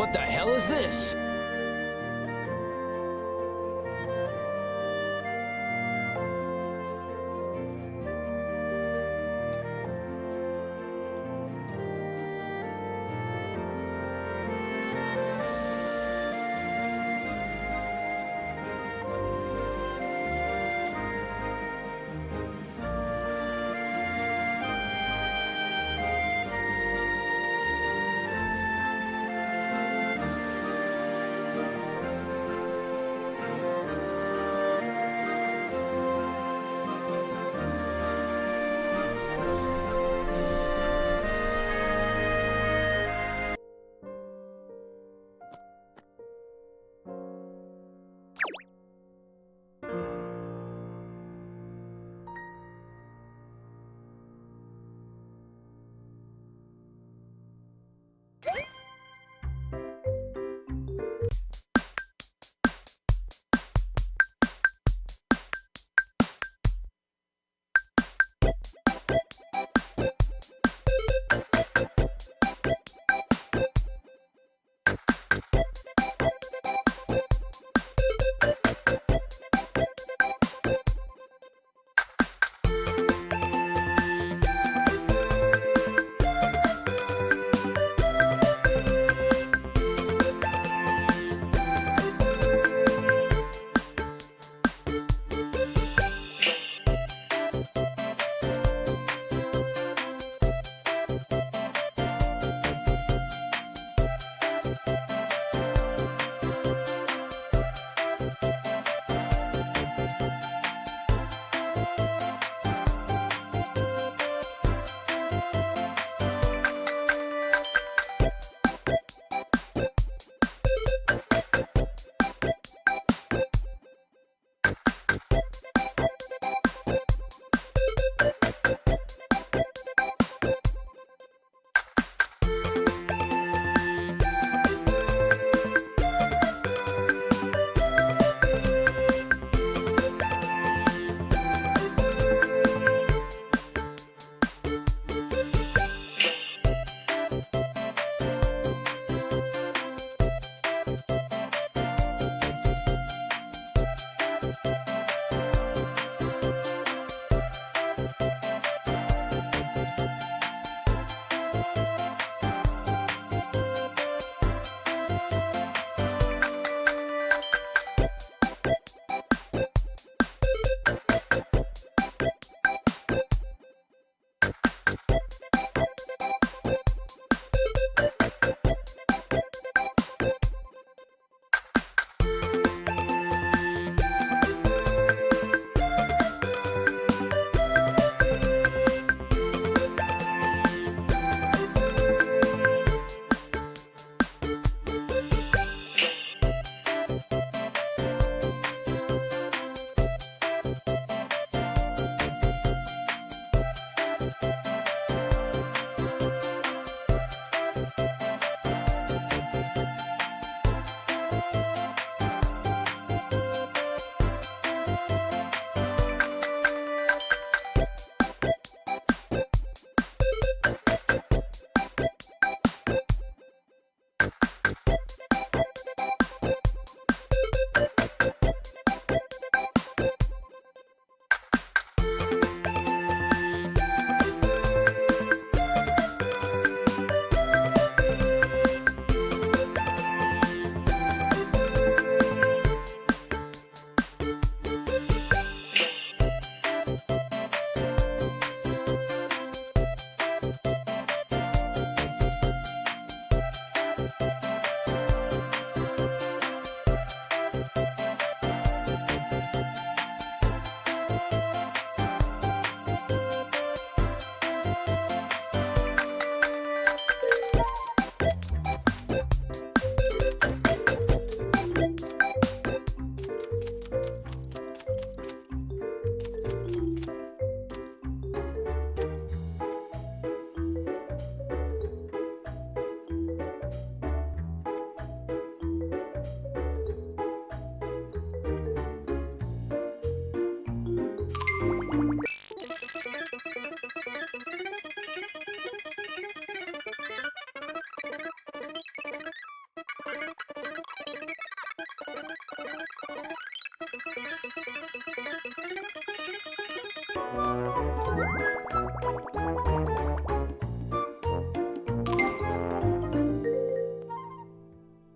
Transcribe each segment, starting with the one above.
What the hell is this?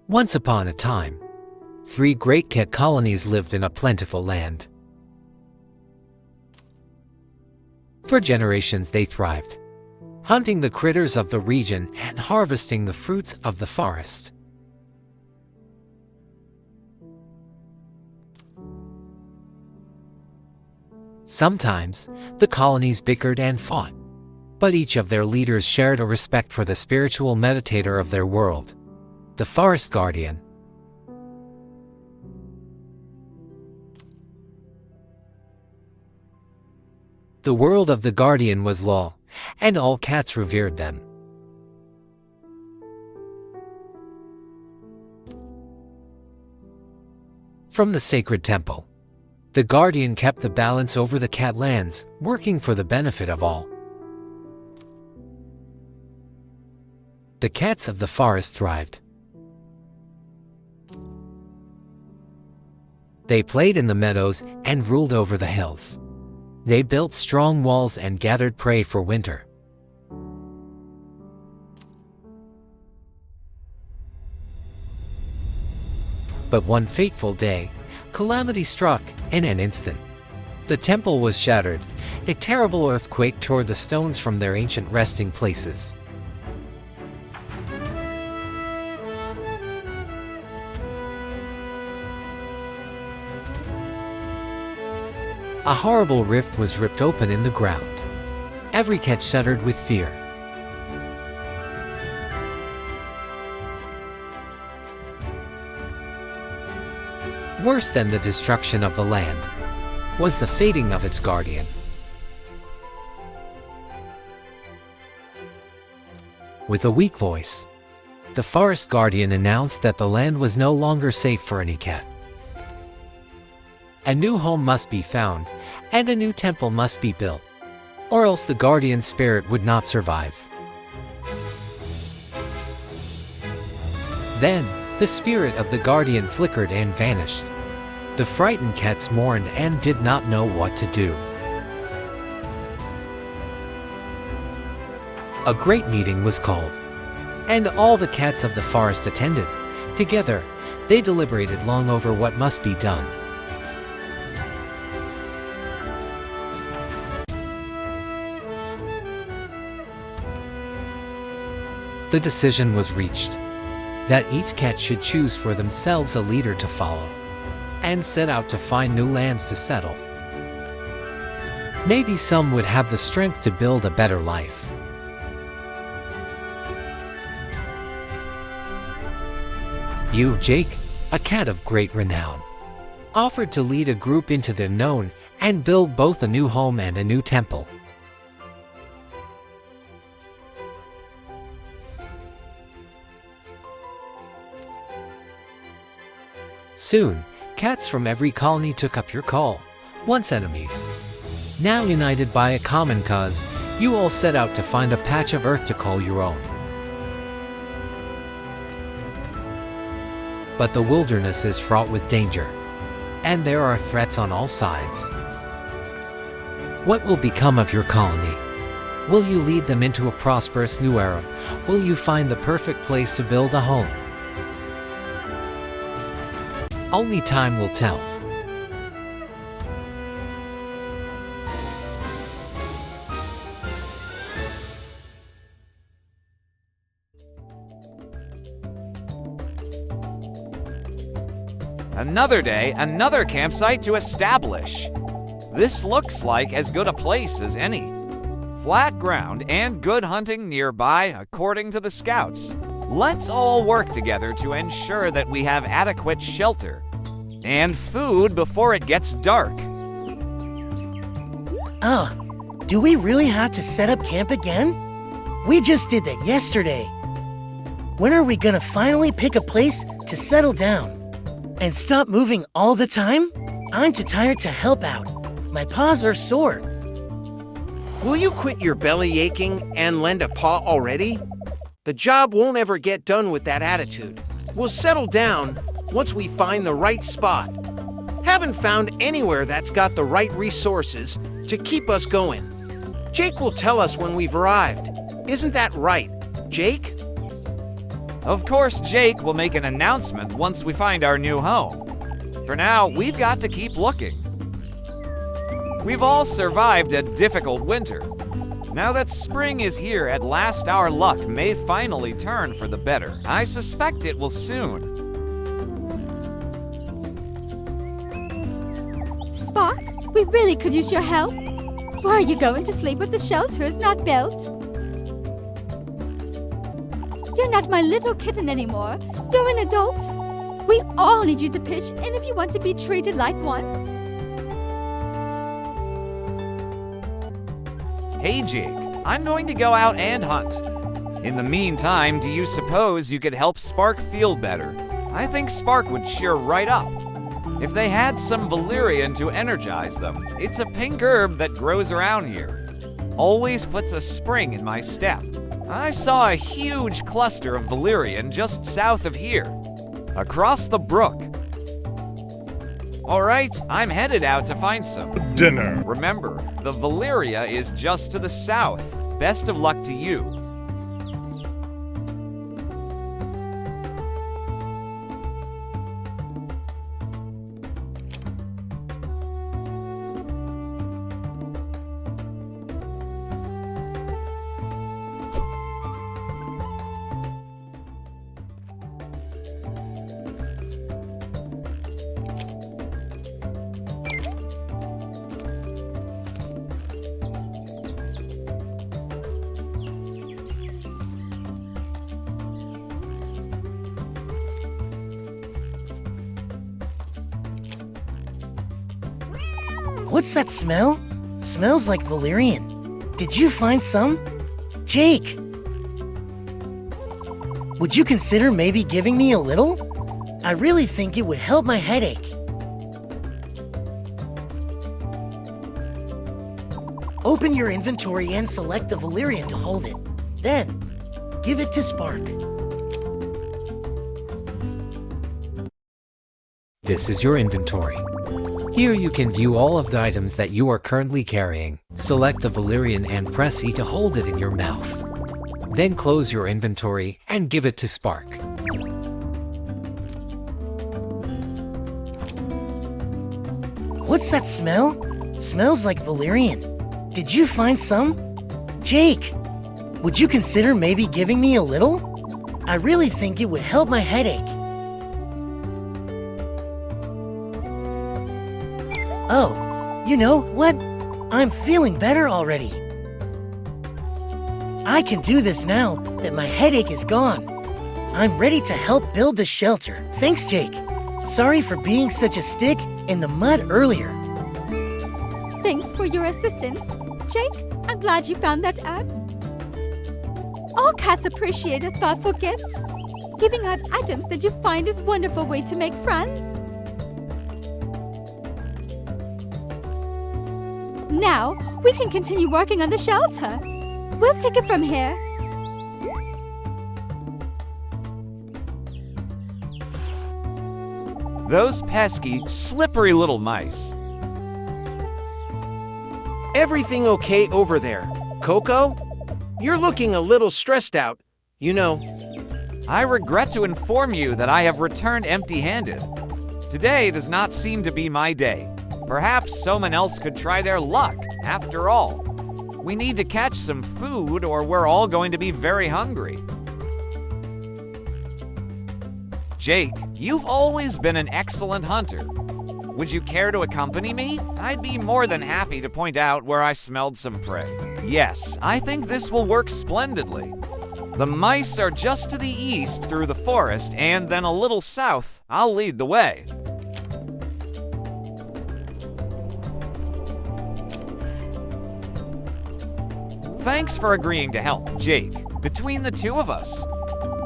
Once upon a time, 3 great cat colonies lived in a plentiful land. For generations they thrived, hunting the critters of the region and harvesting the fruits of the forest. Sometimes, the colonies bickered and fought, but each of their leaders shared a respect for the spiritual meditator of their world, the forest guardian. The world of the guardian was law, and all cats revered them. From the sacred temple, the guardian kept the balance over the cat lands, working for the benefit of all. The cats of the forest thrived. They played in the meadows and ruled over the hills. They built strong walls and gathered prey for winter. But one fateful day, calamity struck in an instant. The temple was shattered. A terrible earthquake tore the stones from their ancient resting places. A horrible rift was ripped open in the ground. Every cat shuddered with fear. Worse than the destruction of the land was the fating of its guardian. With a weak voice, the forest guardian announced that the land was no longer safe for any cat. A new home must be found, and a new temple must be built, or else the guardian's spirit would not survive. Then, the spirit of the guardian flickered and vanished. The frightened cats mourned and did not know what to do. A great meeting was called, and all the cats of the forest attended. Together, they deliberated long over what must be done. The decision was reached that each cat should choose for themselves a leader to follow and set out to find new lands to settle. Maybe some would have the strength to build a better life. You, Jake, a cat of great renown, offered to lead a group into the unknown and build both a new home and a new temple. Soon, cats from every colony took up your call, once enemies. Now united by a common cause, you all set out to find a patch of earth to call your own. But the wilderness is fraught with danger, and there are threats on all sides. What will become of your colony? Will you lead them into a prosperous new era? Will you find the perfect place to build a home? Only time will tell. Another day, another campsite to establish. This looks like as good a place as any. Flat ground and good hunting nearby, according to the scouts. Let's all work together to ensure that we have adequate shelter and food before it gets dark. Oh, do we really have to set up camp again? We just did that yesterday. When are we gonna finally pick a place to settle down? And stop moving all the time? I'm too tired to help out. My paws are sore. Will you quit your belly aching and lend a paw already? The job won't ever get done with that attitude. We'll settle down once we find the right spot. Haven't found anywhere that's got the right resources, to keep us going. Jake will tell us when we've arrived. Isn't that right, Jake? Of course, Jake will make an announcement once we find our new home. For now, we've got to keep looking. We've all survived a difficult winter. Now that spring is here, at last our luck may finally turn for the better. I suspect it will soon. Spark, we really could use your help. Where are you going to sleep if the shelter is not built? You're not my little kitten anymore. You're an adult. We all need you to pitch in if you want to be treated like one. Hey Jake, I'm going to go out and hunt. In the meantime, do you suppose you could help Spark feel better? I think Spark would cheer right up. If they had some valerian to energize them, it's a pink herb that grows around here. Always puts a spring in my step. I saw a huge cluster of valerian just south of here, across the brook. All right, I'm headed out to find some. Dinner. Remember, the Valeria is just to the south. Best of luck to you. What's that smell? Smells like valerian. Did you find some? Jake! Would you consider maybe giving me a little? I really think it would help my headache. Open your inventory and select the valerian to hold it. Then, give it to Spark. This is your inventory. Here you can view all of the items that you are currently carrying. Select the valerian and press E to hold it in your mouth. Then close your inventory and give it to Spark. What's that smell? Smells like valerian. Did you find some? Jake, would you consider maybe giving me a little? I really think it would help my headache. Oh, you know what? I'm feeling better already. I can do this now that my headache is gone. I'm ready to help build the shelter. Thanks, Jake. Sorry for being such a stick in the mud earlier. Thanks for your assistance. Jake, I'm glad you found that herb. All cats appreciate a thoughtful gift. Giving out items that you find is a wonderful way to make friends. Now, we can continue working on the shelter. We'll take it from here. Those pesky, slippery little mice. Everything okay over there, Coco? You're looking a little stressed out, you know. I regret to inform you that I have returned empty-handed. Today does not seem to be my day. Perhaps someone else could try their luck, after all. We need to catch some food or we're all going to be very hungry. Jake, you've always been an excellent hunter. Would you care to accompany me? I'd be more than happy to point out where I smelled some prey. Yes, I think this will work splendidly. The mice are just to the east through the forest, and then a little south. I'll lead the way. Thanks for agreeing to help, Jake. Between the two of us,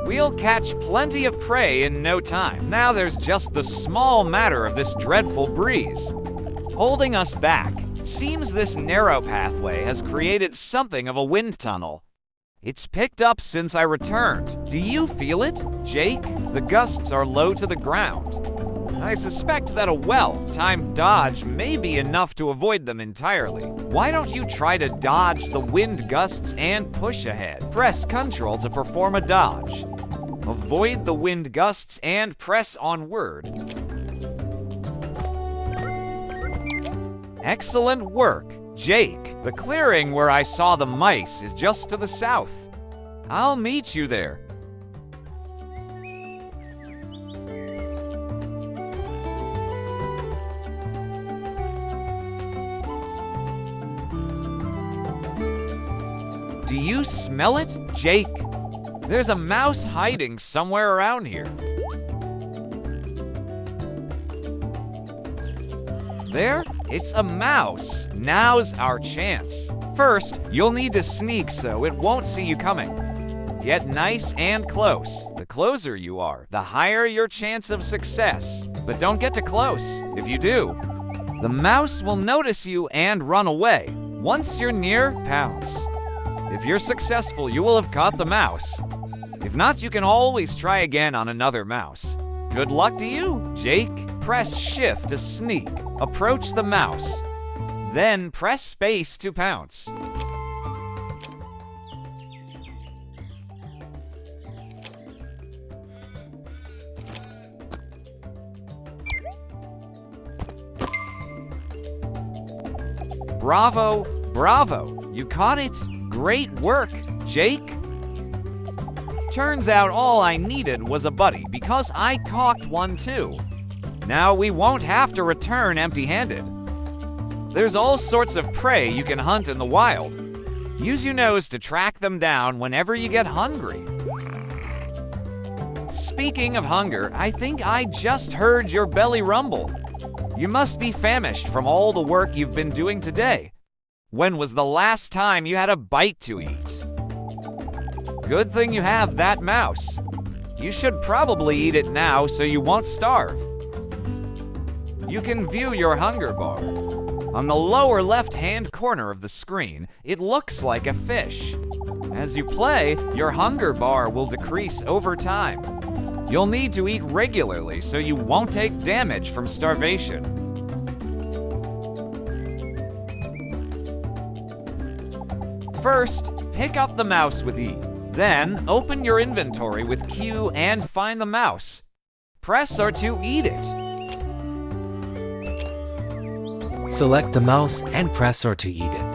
we'll catch plenty of prey in no time. Now there's just the small matter of this dreadful breeze. Holding us back, seems this narrow pathway has created something of a wind tunnel. It's picked up since I returned. Do you feel it, Jake? The gusts are low to the ground. I suspect that a well-timed dodge may be enough to avoid them entirely. Why don't you try to dodge the wind gusts and push ahead? Press Ctrl to perform a dodge. Avoid the wind gusts and press onward. Excellent work, Jake. The clearing where I saw the mice is just to the south. I'll meet you there. Do you smell it, Jake? There's a mouse hiding somewhere around here. There? It's a mouse. Now's our chance. First, you'll need to sneak so it won't see you coming. Get nice and close. The closer you are, the higher your chance of success. But don't get too close. If you do, the mouse will notice you and run away. Once you're near, pounce. If you're successful, you will have caught the mouse. If not, you can always try again on another mouse. Good luck to you, Jake. Press Shift to sneak. Approach the mouse. Then press space to pounce. Bravo, bravo. You caught it. Great work, Jake. Turns out all I needed was a buddy because I caught one too. Now we won't have to return empty-handed. There's all sorts of prey you can hunt in the wild. Use your nose to track them down whenever you get hungry. Speaking of hunger, I think I just heard your belly rumble. You must be famished from all the work you've been doing today. When was the last time you had a bite to eat? Good thing you have that mouse. You should probably eat it now so you won't starve. You can view your hunger bar. On the lower left-hand corner of the screen, it looks like a fish. As you play, your hunger bar will decrease over time. You'll need to eat regularly so you won't take damage from starvation. First, pick up the mouse with E. Then, open your inventory with Q and find the mouse. Press R to eat it. Select the mouse and press R to eat it.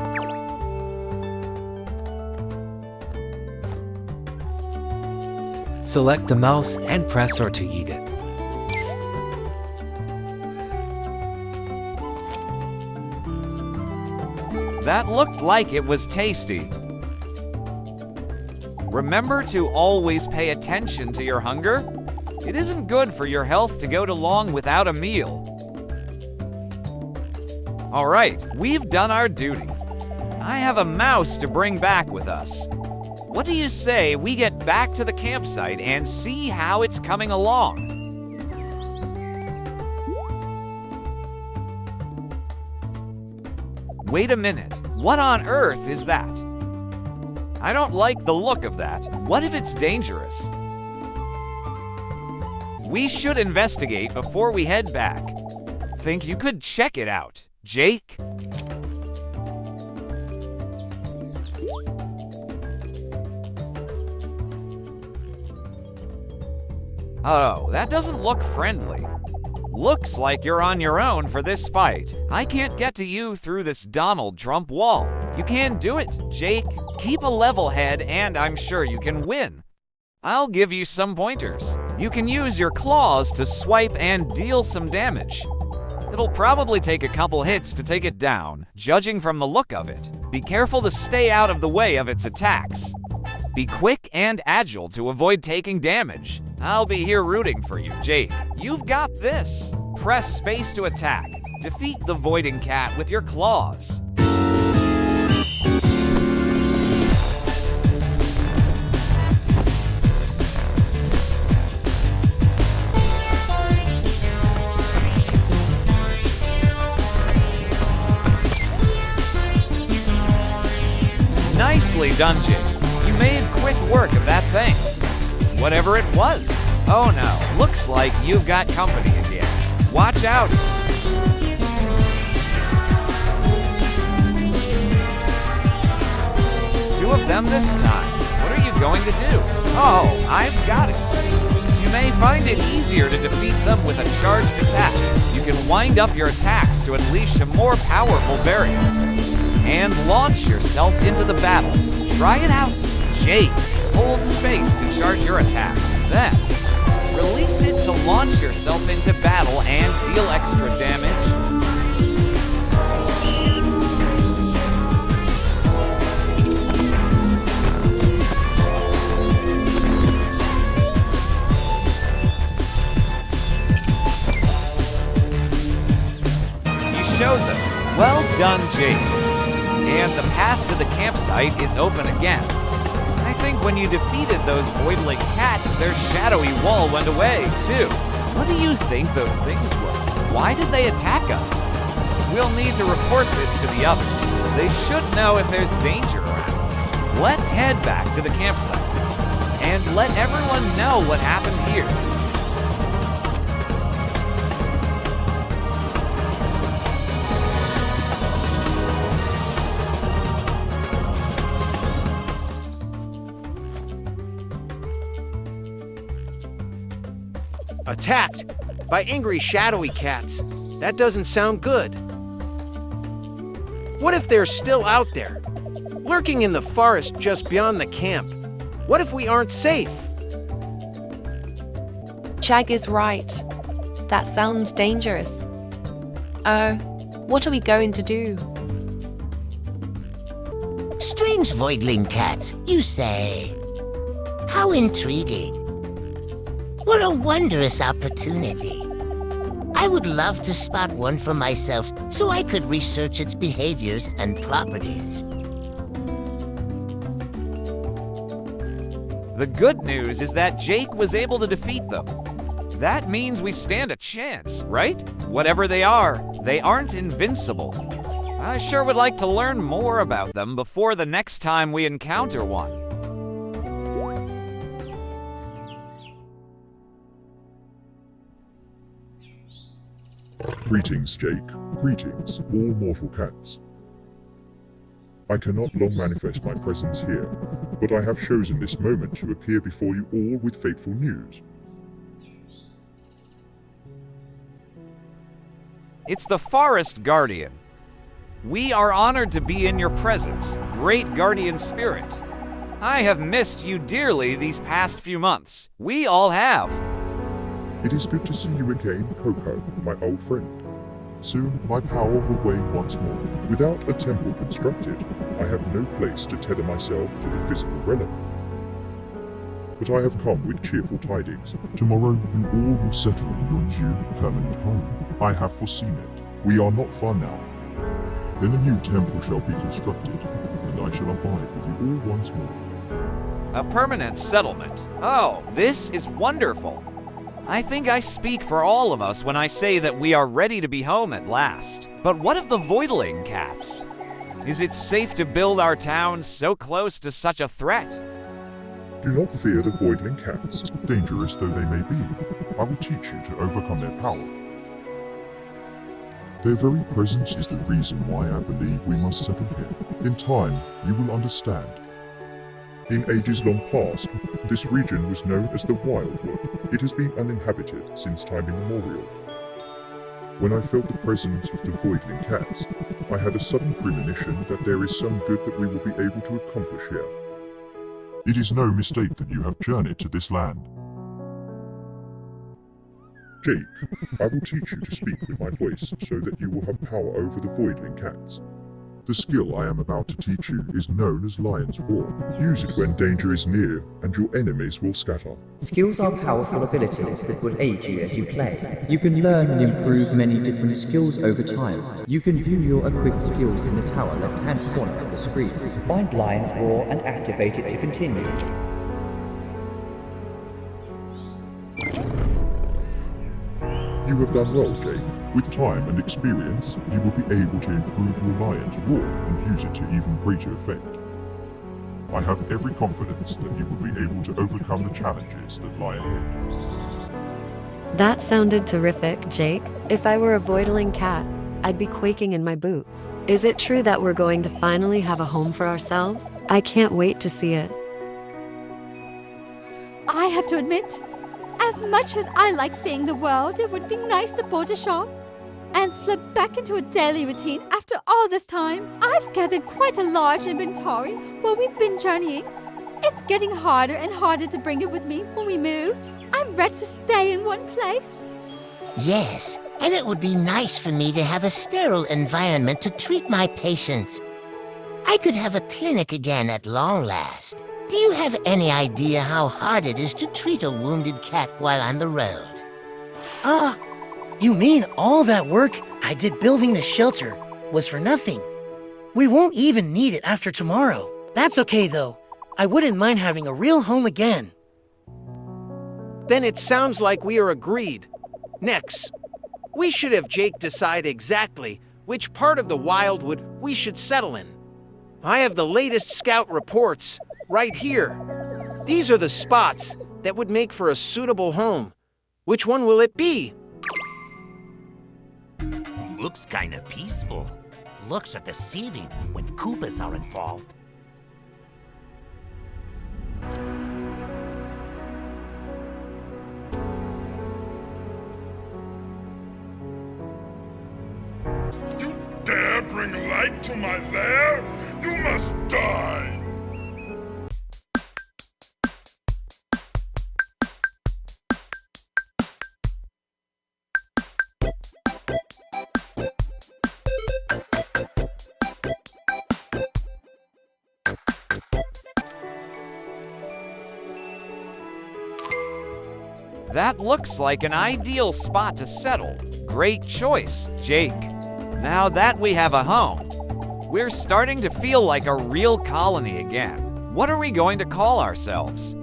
Select the mouse and press R to eat it. That looked like it was tasty. Remember to always pay attention to your hunger. It isn't good for your health to go too long without a meal. All right, we've done our duty. I have a mouse to bring back with us. What do you say we get back to the campsite and see how it's coming along? Wait a minute, what on earth is that? I don't like the look of that. What if it's dangerous? We should investigate before we head back. Think you could check it out, Jake? Oh, that doesn't look friendly. Looks like you're on your own for this fight. I can't get to you through this Donald Trump wall. You can do it, Jake. Keep a level head and I'm sure you can win. I'll give you some pointers. You can use your claws to swipe and deal some damage. It'll probably take a couple hits to take it down, judging from the look of it. Be careful to stay out of the way of its attacks. Be quick and agile to avoid taking damage. I'll be here rooting for you, Jake. You've got this. Press space to attack. Defeat the voiding cat with your claws. Nicely done, Jake. You made quick work of that thing. Whatever it was. Oh no, looks like you've got company again. Watch out! Two of them this time. What are you going to do? Oh, I've got it. You may find it easier to defeat them with a charged attack. You can wind up your attacks to unleash a more powerful variant. And launch yourself into the battle. Try it out. Jake, hold space to charge your attack. Then, release it to launch yourself into battle and deal extra damage. Showed them. Well done, Jake. And the path to the campsite is open again. I think when you defeated those voidling cats, their shadowy wall went away, too. What do you think those things were? Why did they attack us? We'll need to report this to the others. They should know if there's danger around. Let's head back to the campsite and let everyone know what happened here. Attacked by angry shadowy cats. That doesn't sound good. What if they're still out there, lurking in the forest just beyond the camp? What if we aren't safe? Jag is right. That sounds dangerous. What are we going to do? Strange voidling cats, you say? How intriguing. What a wondrous opportunity. I would love to spot one for myself so I could research its behaviors and properties. The good news is that Jake was able to defeat them. That means we stand a chance, right? Whatever they aren't invincible. I sure would like to learn more about them before the next time we encounter one. Greetings, Jake. Greetings, all mortal cats. I cannot long manifest my presence here, but I have chosen this moment to appear before you all with fateful news. It's the Forest Guardian. We are honored to be in your presence, great guardian spirit. I have missed you dearly these past few months. We all have. It is good to see you again, Coco, my old friend. Soon my power will wane once more. Without a temple constructed, I have no place to tether myself to the physical realm. But I have come with cheerful tidings. Tomorrow you all will settle in your new permanent home. I have foreseen it. We are not far now. Then a new temple shall be constructed, and I shall abide with you all once more. A permanent settlement. Oh, this is wonderful. I think I speak for all of us when I say that we are ready to be home at last. But what of the voidling cats? Is it safe to build our town so close to such a threat? Do not fear the voidling cats, dangerous though they may be. I will teach you to overcome their power. Their very presence is the reason why I believe we must settle here. In time, you will understand. In ages long past, this region was known as the Wildwood. It has been uninhabited since time immemorial. When I felt the presence of the voidling cats, I had a sudden premonition that there is some good that we will be able to accomplish here. It is no mistake that you have journeyed to this land. Jake, I will teach you to speak with my voice so that you will have power over the voidling cats. The skill I am about to teach you is known as Lion's Roar. Use it when danger is near, and your enemies will scatter. Skills are powerful abilities that will aid you as you play. You can learn and improve many different skills over time. You can view your equipped skills in the tower left-hand corner of the screen. Find Lion's Roar and activate it to continue. You have done well, Jake. With time and experience, you will be able to improve your Lion's Roar and use it to even greater effect. I have every confidence that you will be able to overcome the challenges that lie ahead. That sounded terrific, Jake. If I were a Voidling cat, I'd be quaking in my boots. Is it true that we're going to finally have a home for ourselves? I can't wait to see it. I have to admit, as much as I like seeing the world, it would be nice to board a shop and slip back into a daily routine after all this time. I've gathered quite a large inventory while we've been journeying. It's getting harder and harder to bring it with me when we move. I'm ready to stay in one place. Yes, and it would be nice for me to have a sterile environment to treat my patients. I could have a clinic again at long last. Do you have any idea how hard it is to treat a wounded cat while on the road? You mean all that work I did building the shelter was for nothing? We won't even need it after tomorrow. That's okay though. I wouldn't mind having a real home again. Then it sounds like we are agreed. Next, we should have Jake decide exactly which part of the Wildwood we should settle in. I have the latest scout reports right here. These are the spots that would make for a suitable home. Which one will it be? Looks kinda peaceful. Looks are deceiving when Koopas are involved. You dare bring light to my lair? You must die! That looks like an ideal spot to settle. Great choice, Jake. Now that we have a home, we're starting to feel like a real colony again. What are we going to call ourselves?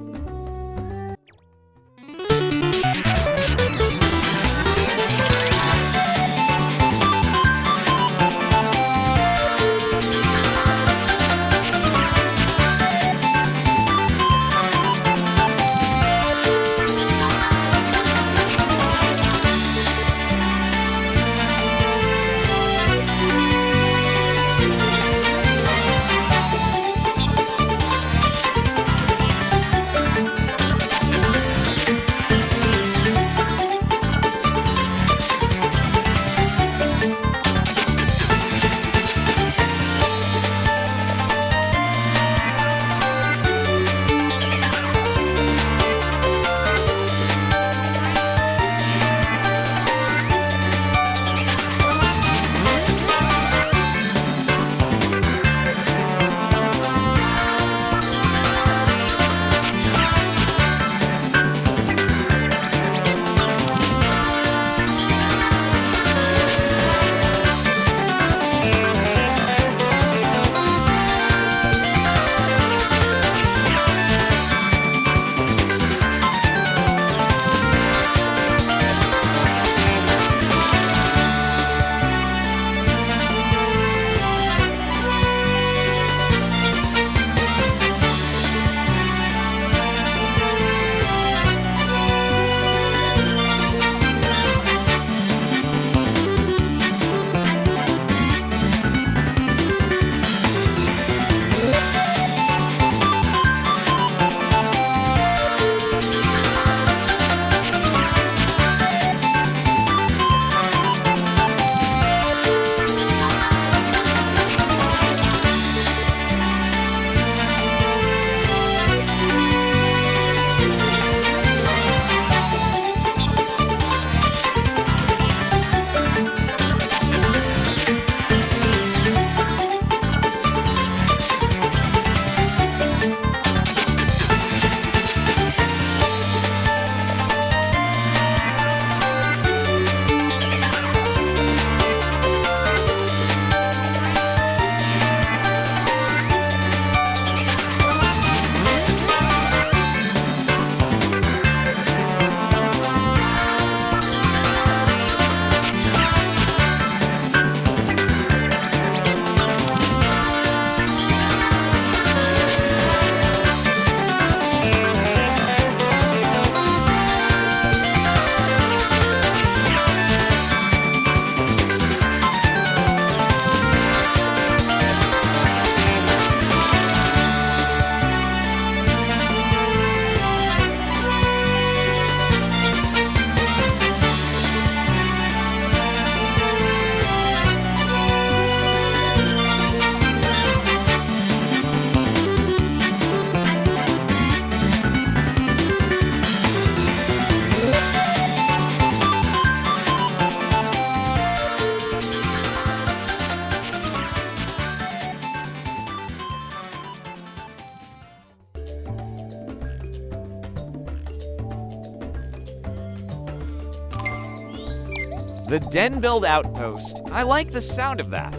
The den-build outpost. I like the sound of that.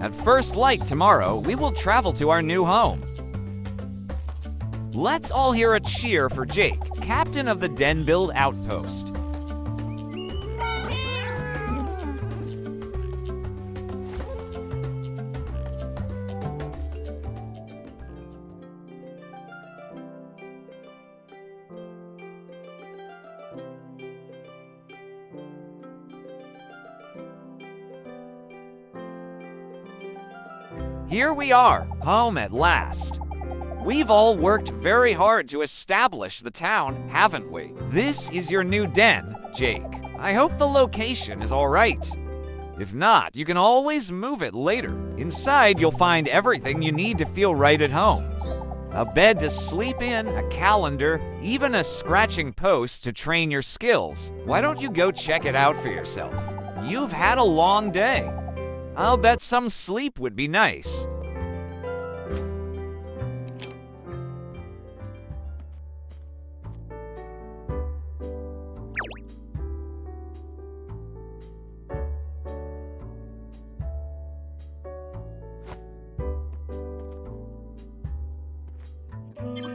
At first light tomorrow, we will travel to our new home. Let's all hear a cheer for Jake, captain of the den-build outpost. Here we are, home at last. We've all worked very hard to establish the town, haven't we? This is your new den, Jake. I hope the location is all right. If not, you can always move it later. Inside, you'll find everything you need to feel right at home. A bed to sleep in, a calendar, even a scratching post to train your skills. Why don't you go check it out for yourself? You've had a long day. I'll bet some sleep would be nice.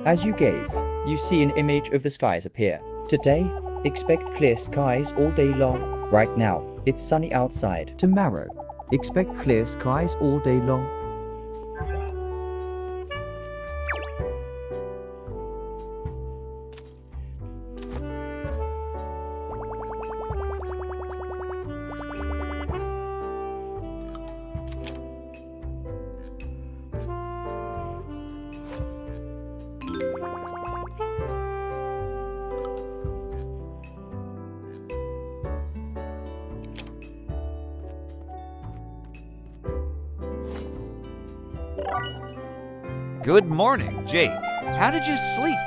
As you gaze, you see an image of the skies appear. Today, expect clear skies all day long. Right now, it's sunny outside. Tomorrow, expect clear skies all day long. Good morning, Jake. How did you sleep?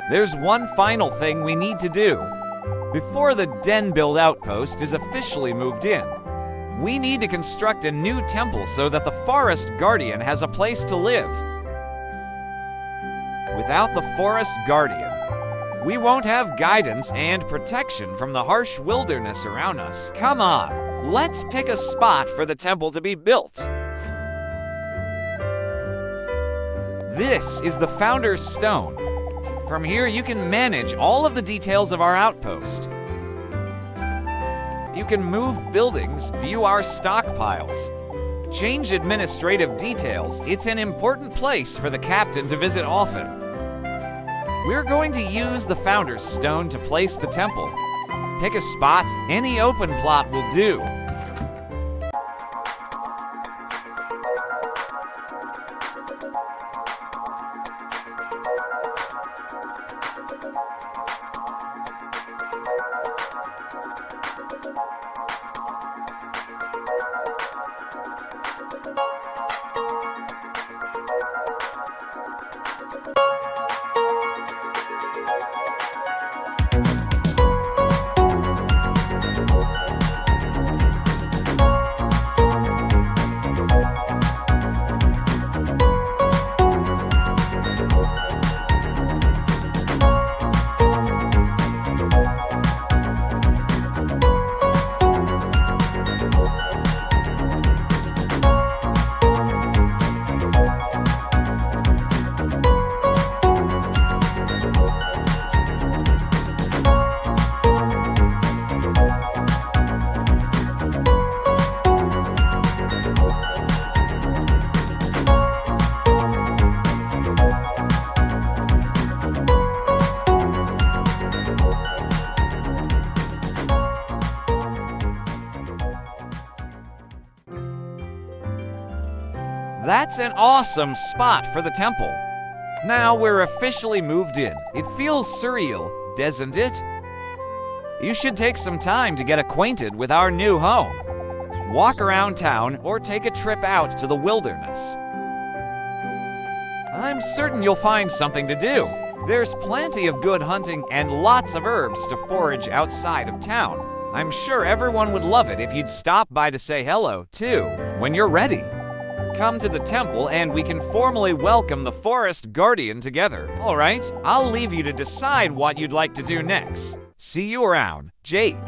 There's one final thing we need to do. Before the den-build outpost is officially moved in, we need to construct a new temple so that the forest guardian has a place to live. Without the forest guardian, we won't have guidance and protection from the harsh wilderness around us. Come on, let's pick a spot for the temple to be built. This is the Founder's Stone. From here, you can manage all of the details of our outpost. You can move buildings, view our stockpiles, change administrative details. It's an important place for the captain to visit often. We're going to use the Founder's Stone to place the temple. Pick a spot, any open plot will do. That's an awesome spot for the temple. Now we're officially moved in. It feels surreal, doesn't it? You should take some time to get acquainted with our new home. Walk around town or take a trip out to the wilderness. I'm certain you'll find something to do. There's plenty of good hunting and lots of herbs to forage outside of town. I'm sure everyone would love it if you'd stop by to say hello, too, when you're ready. Come to the temple and we can formally welcome the forest guardian together. All right, I'll leave you to decide what you'd like to do next. See you around, Jake.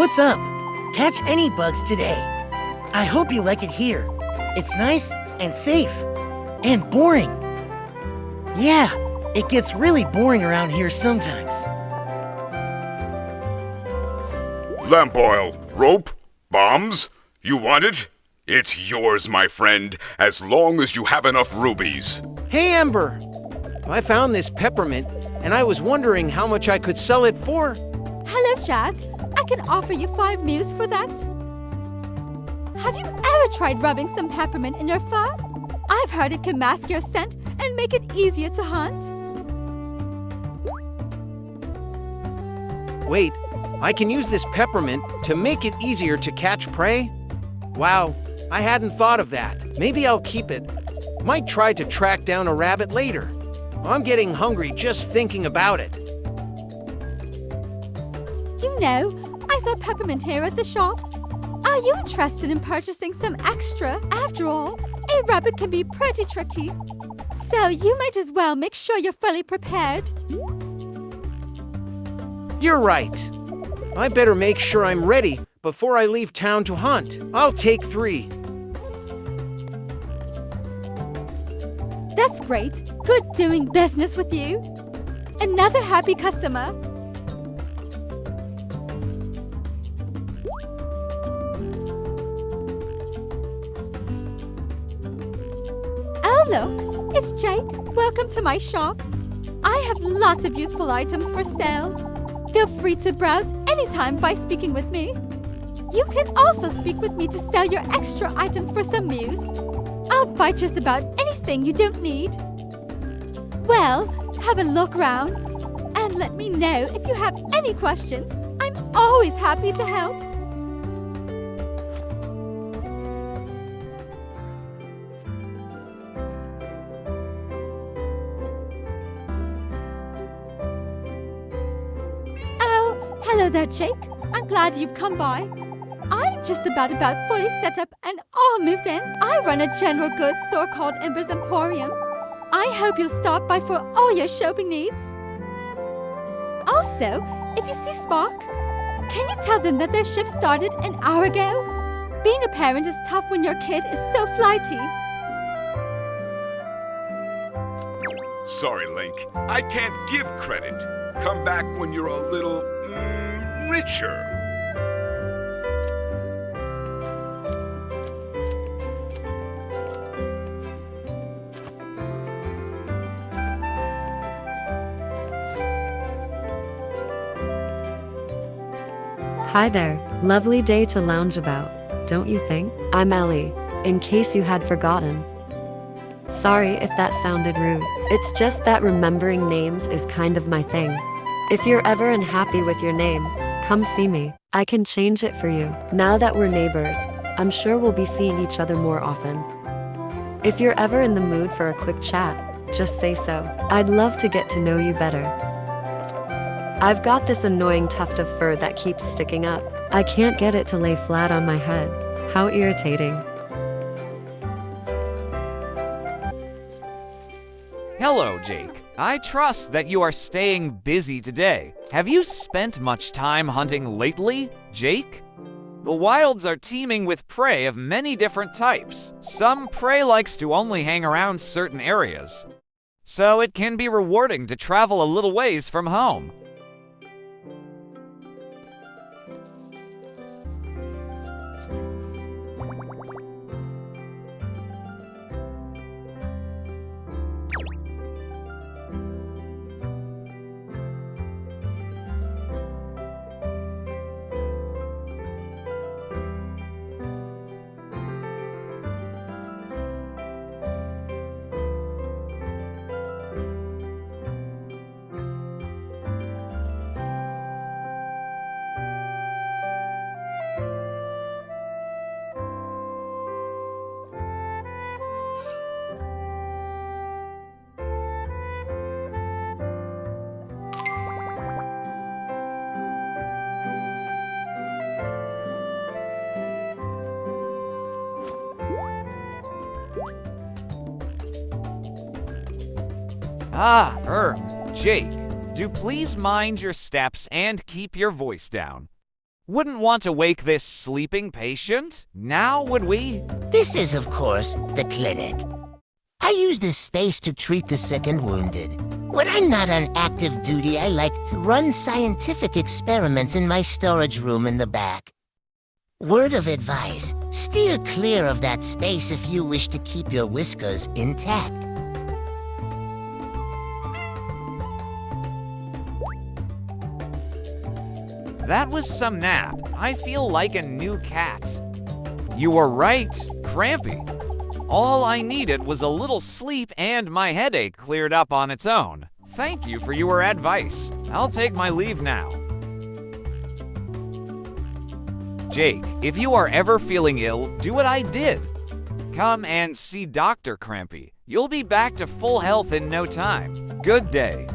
What's up? Catch any bugs today. I hope you like it here. It's nice and safe and boring. Yeah, it gets really boring around here sometimes. Lamp oil, rope, bombs? You want it? It's yours, my friend, as long as you have enough rubies. Hey, Ember! I found this peppermint, and I was wondering how much I could sell it for. Hello, Jack. I can offer you 5 mews for that. Have you ever tried rubbing some peppermint in your fur? I've heard it can mask your scent and make it easier to hunt. Wait, I can use this peppermint to make it easier to catch prey? Wow, I hadn't thought of that. Maybe I'll keep it. Might try to track down a rabbit later. I'm getting hungry just thinking about it. You know, I saw peppermint here at the shop. Are you interested in purchasing some extra? After all, a rabbit can be pretty tricky. So you might as well make sure you're fully prepared. You're right. I better make sure I'm ready before I leave town to hunt. I'll take 3. That's great. Good doing business with you. Another happy customer. Oh, look, it's Jake. Welcome to my shop. I have lots of useful items for sale. Feel free to browse anytime by speaking with me. You can also speak with me to sell your extra items for some mews. I'll buy just about anything you don't need. Well, have a look around and let me know if you have any questions. I'm always happy to help. Oh, hello there, Jake. I'm glad you've come by. I'm just about fully set up and all moved in. I run a general goods store called Ember's Emporium. I hope you'll stop by for all your shopping needs. Also, if you see Spark, can you tell them that their shift started an hour ago? Being a parent is tough when your kid is so flighty. Sorry, Link. I can't give credit. Come back when you're a little richer. Hi there. Lovely day to lounge about, don't you think? I'm Ellie, in case you had forgotten. Sorry if that sounded rude. It's just that remembering names is kind of my thing. If you're ever unhappy with your name, come see me. I can change it for you. Now that we're neighbors, I'm sure we'll be seeing each other more often. If you're ever in the mood for a quick chat, just say so. I'd love to get to know you better. I've got this annoying tuft of fur that keeps sticking up. I can't get it to lay flat on my head. How irritating. Hello, Jake. I trust that you are staying busy today. Have you spent much time hunting lately, Jake? The wilds are teeming with prey of many different types. Some prey likes to only hang around certain areas, so it can be rewarding to travel a little ways from home. Jake, do please mind your steps and keep your voice down. Wouldn't want to wake this sleeping patient, now would we? This is, of course, the clinic. I use this space to treat the sick and wounded. When I'm not on active duty, I like to run scientific experiments in my storage room in the back. Word of advice, steer clear of that space if you wish to keep your whiskers intact. That was some nap. I feel like a new cat. You were right, Crampy. All I needed was a little sleep and my headache cleared up on its own. Thank you for your advice. I'll take my leave now. Jake, if you are ever feeling ill, do what I did. Come and see Dr. Crampy. You'll be back to full health in no time. Good day.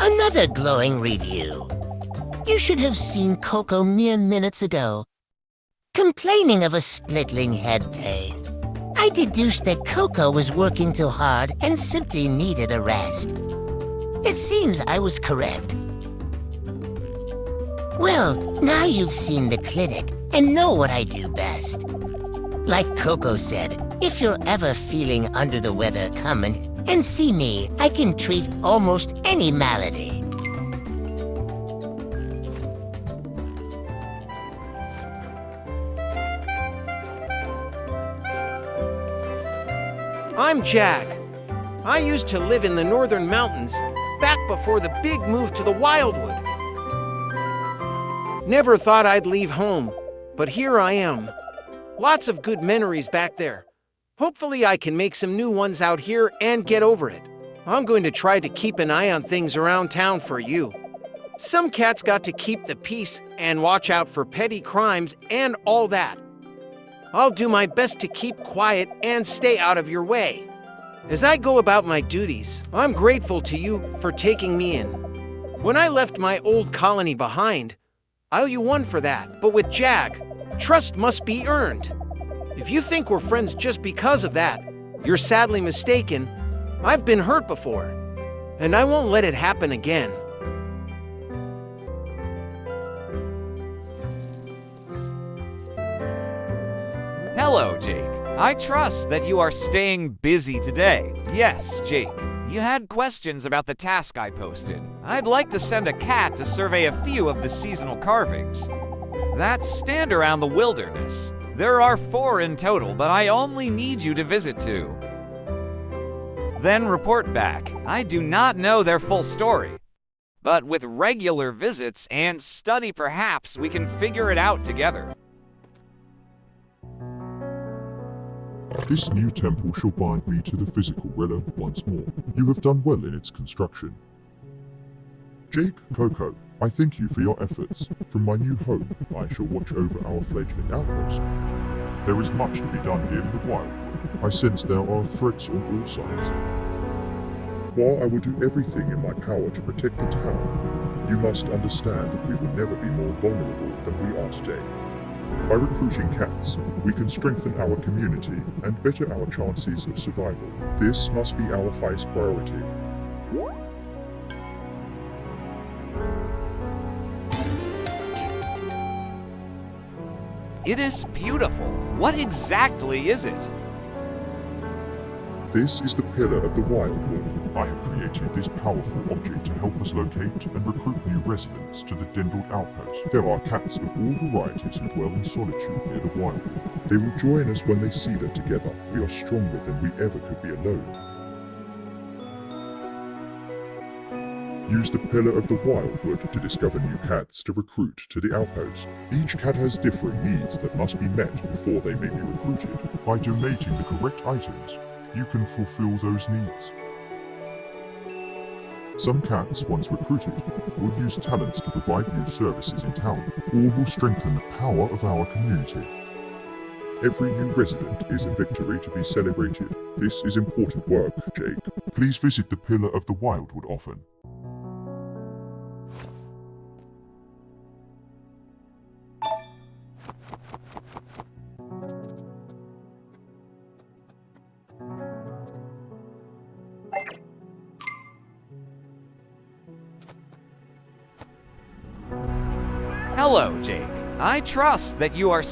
Another glowing review. You should have seen Coco mere minutes ago. Complaining of a splittling head pain. I deduced that Coco was working too hard and simply needed a rest. It seems I was correct. Well, now you've seen the clinic and know what I do best. Like Coco said, if you're ever feeling under the weather, come and see me. I can treat almost any malady. I'm Jack. I used to live in the northern mountains back before the big move to the Wildwood. Never thought I'd leave home, but here I am. Lots of good memories back there. Hopefully I can make some new ones out here and get over it. I'm going to try to keep an eye on things around town for you. Some cats got to keep the peace and watch out for petty crimes and all that. I'll do my best to keep quiet and stay out of your way. As I go about my duties, I'm grateful to you for taking me in. When I left my old colony behind, I owe you one for that. But with Jack, trust must be earned. If you think we're friends just because of that, you're sadly mistaken. I've been hurt before, and I won't let it happen again. Hello, Jake. I trust that you are staying busy today. Yes, Jake. You had questions about the task I posted. I'd like to send a cat to survey a few of the seasonal carvings that stand around the wilderness. There are 4 in total, but I only need you to visit 2. Then report back. I do not know their full story, but with regular visits and study, perhaps we can figure it out together. This new temple shall bind me to the physical realm once more. You have done well in its construction. Jake, Coco, I thank you for your efforts. From my new home, I shall watch over our fledgling outpost. There is much to be done here in the Wildwood. I sense there are threats on all sides. While I will do everything in my power to protect the town, you must understand that we will never be more vulnerable than we are today. By recruiting cats, we can strengthen our community and better our chances of survival. This must be our highest priority. It is beautiful. What exactly is it? This is the pillar of the Wildwood. I have created this powerful object to help us locate and recruit new residents to the Dendled outpost. There are cats of all varieties who dwell in solitude near the Wildwood. They will join us when they see that together we are stronger than we ever could be alone. Use the Pillar of the Wildwood to discover new cats to recruit to the outpost. Each cat has different needs that must be met before they may be recruited. By donating the correct items, you can fulfill those needs. Some cats, once recruited, will use talents to provide new services in town. All will strengthen the power of our community. Every new resident is a victory to be celebrated. This is important work, Jake. Please visit the Pillar of the Wildwood often. Hello, Jake. I trust that you are.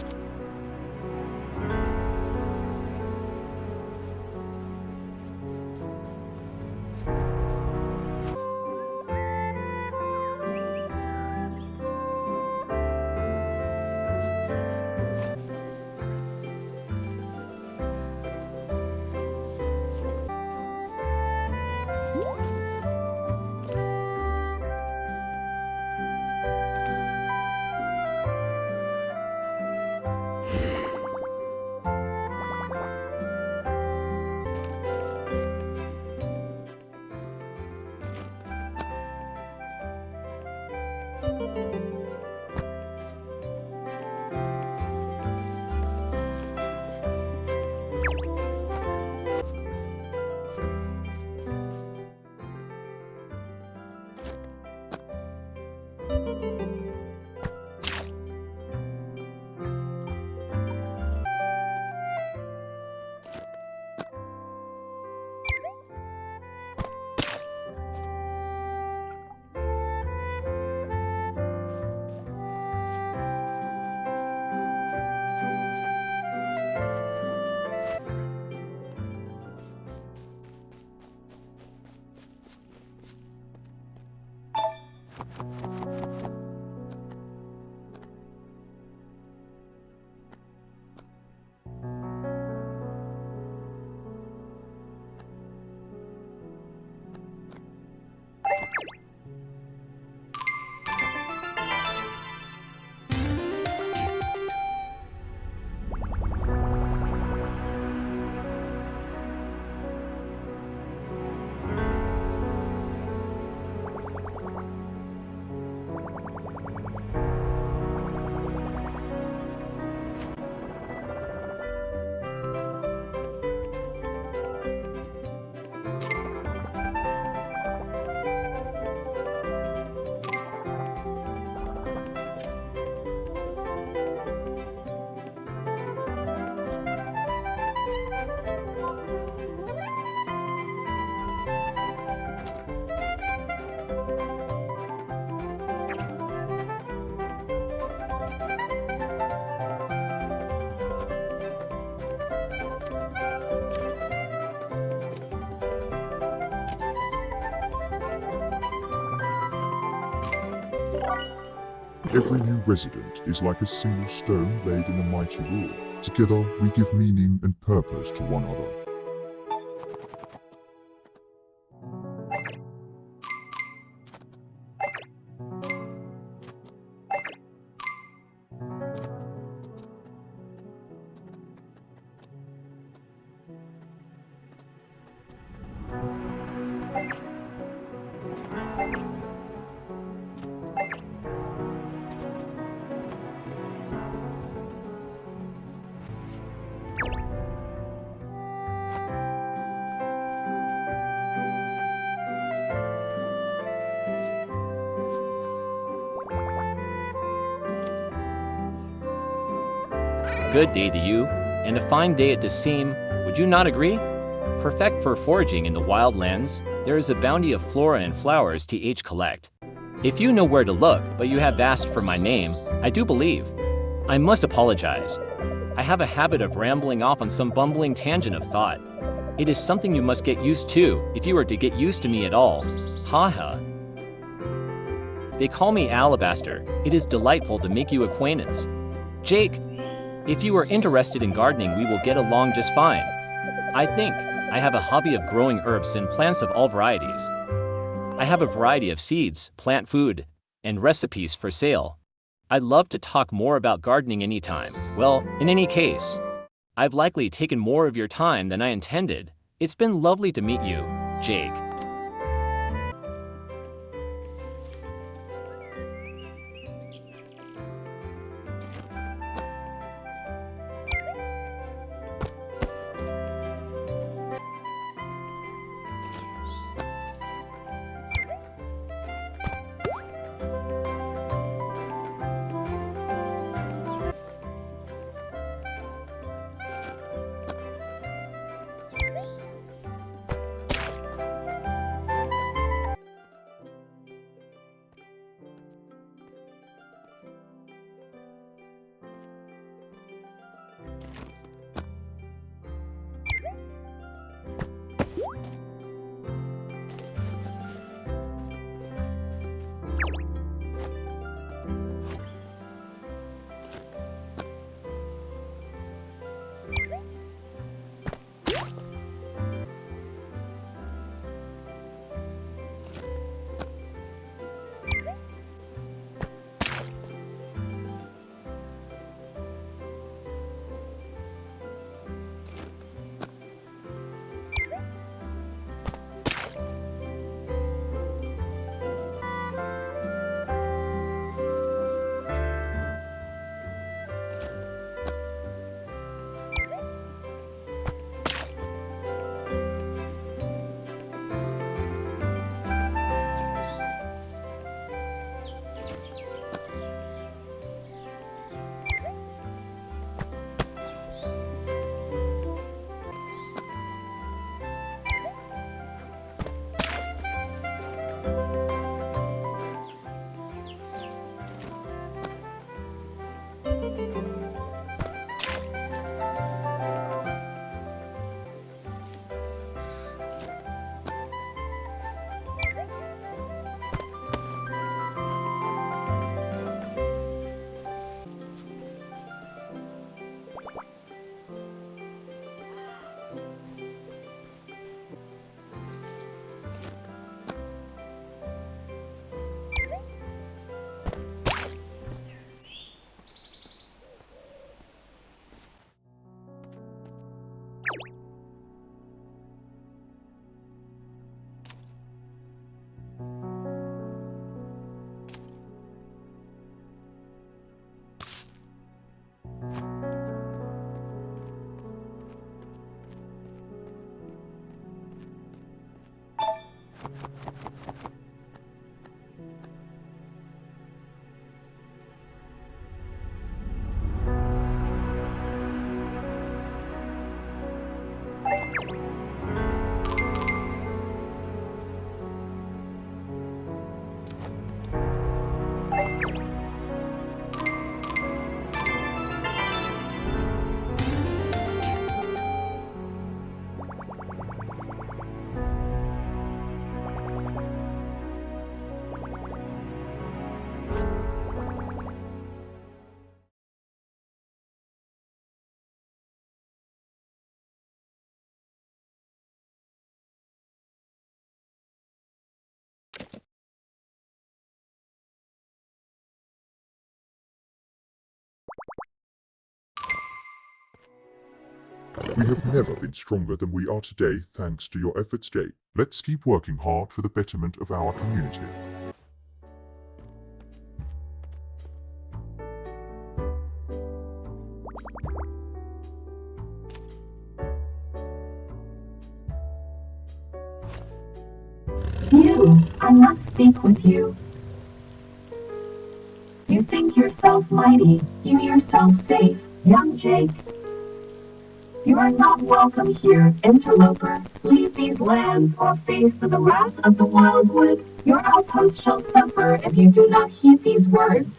Every new resident is like a single stone laid in a mighty wall. Together we give meaning and purpose to one another. Good day to you, and a fine day it does seem, would you not agree? Perfect for foraging in the wild lands, there is a bounty of flora and flowers to each collect. If you know where to look, but you have asked for my name, I do believe. I must apologize. I have a habit of rambling off on some bumbling tangent of thought. It is something you must get used to, if you are to get used to me at all. Ha. They call me Alabaster. It is delightful to make you acquaintance. Jake, if you are interested in gardening, we will get along just fine. I think I have a hobby of growing herbs and plants of all varieties. I have a variety of seeds, plant food, and recipes for sale. I'd love to talk more about gardening anytime. Well, in any case, I've likely taken more of your time than I intended. It's been lovely to meet you, Jake. We have never been stronger than we are today thanks to your efforts, Jake. Let's keep working hard for the betterment of our community. You, I must speak with you. You think yourself mighty, you yourself safe, young Jake. You are not welcome here, interloper. Leave these lands or face the wrath of the Wildwood. Your outpost shall suffer if you do not heed these words.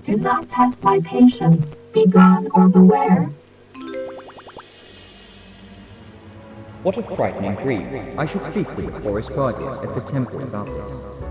Do not test my patience. Be gone or beware. What a frightening dream. I should speak with the forest guardian at the temple about this.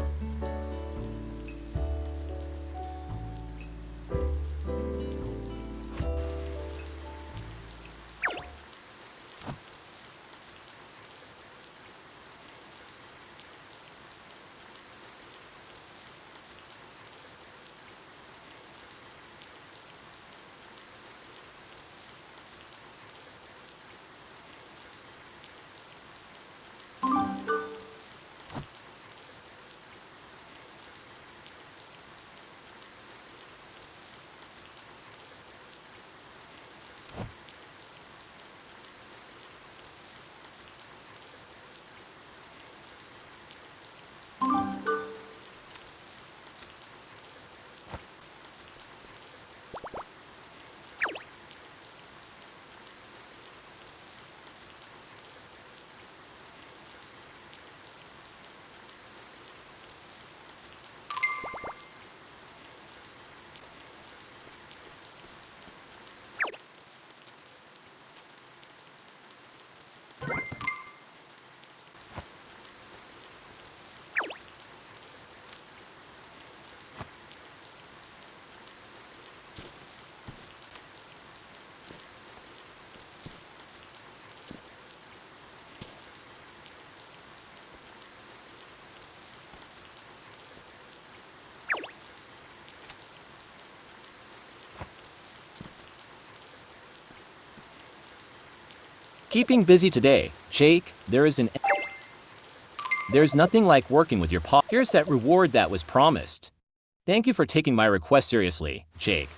Keeping busy today, Jake. There's nothing like working with your paw. Here's that reward that was promised. Thank you for taking my request seriously, Jake.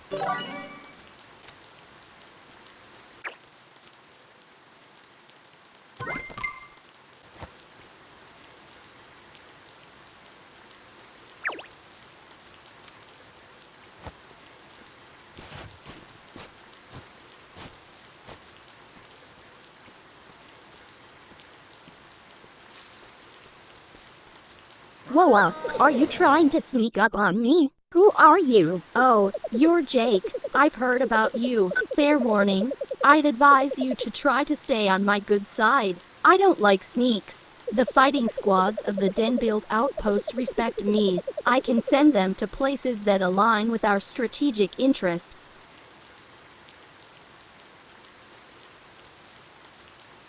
Whoa, are you trying to sneak up on me? Who are you? Oh, you're Jake. I've heard about you. Fair warning. I'd advise you to try to stay on my good side. I don't like sneaks. The fighting squads of the Den-built outpost respect me. I can send them to places that align with our strategic interests.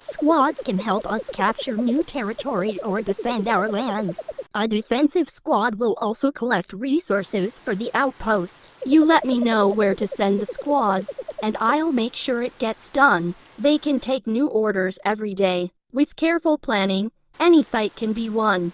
Squads can help us capture new territory or defend our lands. A defensive squad will also collect resources for the outpost. You let me know where to send the squads, and I'll make sure it gets done. They can take new orders every day. With careful planning, any fight can be won.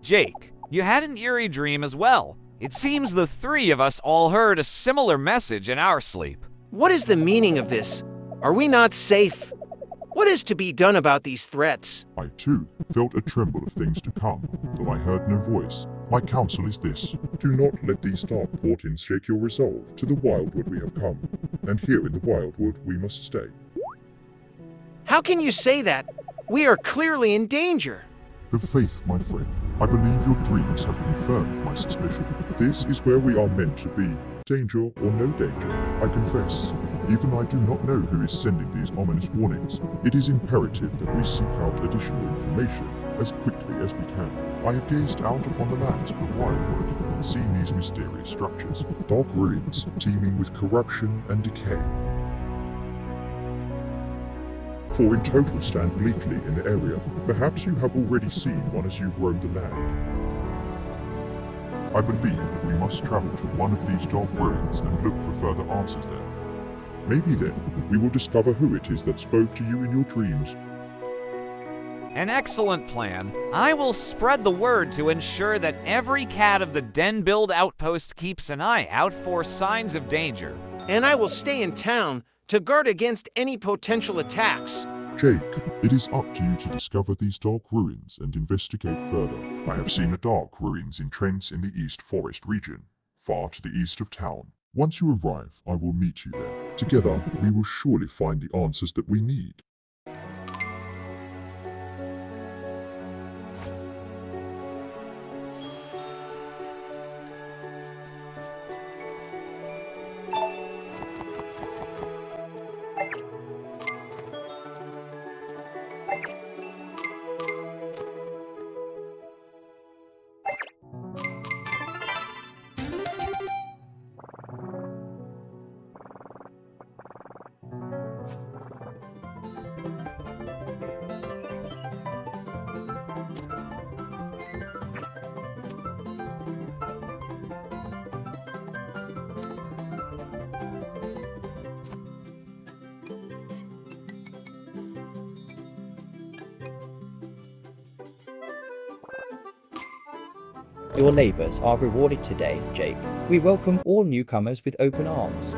Jake, you had an eerie dream as well. It seems the three of us all heard a similar message in our sleep. What is the meaning of this? Are we not safe? What is to be done about these threats? I too felt a tremble of things to come, though I heard no voice. My counsel is this: do not let these dark portents shake your resolve. To the Wildwood we have come, and here in the Wildwood we must stay. How can you say that? We are clearly in danger. The faith, my friend. I believe your dreams have confirmed my suspicion. This is where we are meant to be. Danger or no danger, I confess. Even I do not know who is sending these ominous warnings. It is imperative that we seek out additional information as quickly as we can. I have gazed out upon the lands of the Wildwood and seen these mysterious structures, dark ruins teeming with corruption and decay. For in total stand bleakly in the area. Perhaps you have already seen one as you've roamed the land. I believe that we must travel to one of these dark ruins and look for further answers there. Maybe then, we will discover who it is that spoke to you in your dreams. An excellent plan. I will spread the word to ensure that every cat of the Den-Build outpost keeps an eye out for signs of danger. And I will stay in town to guard against any potential attacks. Jake, it is up to you to discover these dark ruins and investigate further. I have seen a dark ruins in Trent in the East Forest region, far to the east of town. Once you arrive, I will meet you there. Together, we will surely find the answers that we need. Your labors are rewarded today, Jake. We welcome all newcomers with open arms.